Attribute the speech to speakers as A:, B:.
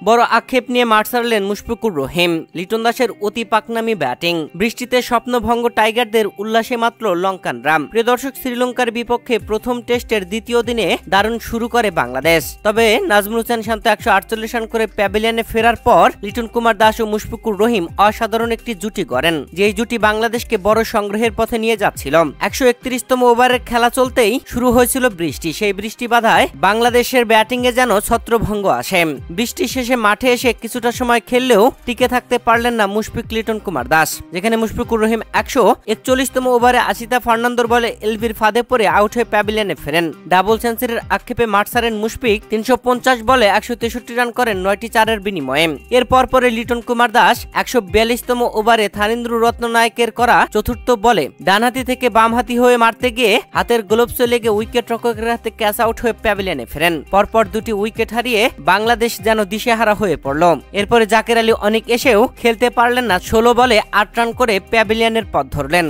A: বড় আক্ষেপ নিয়ে মাঠ ছাড়লেন মুশফিকুর রহিম। লিটন দাসের অতি পাকনামি ব্যাটিং, বৃষ্টিতে স্বপ্নভঙ্গ টাইগারদের উল্লাসে মাতল লঙ্কানরা। প্রিয় দর্শক, শ্রীলঙ্কার বিপক্ষে প্রথম টেস্টের দ্বিতীয় দিনে দারুণ শুরু করে বাংলাদেশ। তবে নাজমুল হোসেন শান্ত 148 রান করে প্যাভিলিয়নে ফেরার পর লিটন কুমার দাস ও মুশফিকুর রহিম অসাধারণ একটি জুটি গড়েন, যেই জুটি বাংলাদেশকে বড় সংগ্রহের পথে নিয়ে যাচ্ছিল। 131তম ওভারের খেলা চলতেই শুরু হয়েছিল বৃষ্টি। সেই বৃষ্টি বাধায় বাংলাদেশের ব্যাটিংয়ে যেন ছত্রভঙ্গ আসে। বৃষ্টি শেষে মাঠে এসে কিছুটা সময় খেললেও টিকে থাকতে পারলেন না মুশফিক লিটন কুমার দাস, যেখানে মুশফিকুর রহিম 141তম ওভারে আশিতা ফার্নান্দোর বলে এলবির ফাঁদে পড়ে আউট হয়ে প্যাভিলিয়নে ফেরেন। ডাবল সেঞ্চুরির আক্ষেপে মাঠ ছাড়েন মুশফিক। 350 বলে 163 রান করেন 9টি চারের বিনিময়ে। এরপর পরে লিটন কুমার দাস 142তম ওভারে থানিন্দ্র রত্ননায়কের করা চতুর্থ বলে ডানহাতি থেকে বামহাতি হয়ে মারতে গিয়ে হাতের গ্লোভসে লেগে উইকেট রক্ষকের হাতে ক্যাচ আউট হয়ে প্যাভিলিয়নে ফেরেন। পরপর দুটি উইকেট হারিয়ে বাংলাদেশ যেন দিশেহারা হয়ে পড়ল। এরপরে জাকের আলী অনেক এসেও খেলতে পারলেন না। 16 বলে 8 রান করে প্যাভিলিয়নের পথ ধরলেন।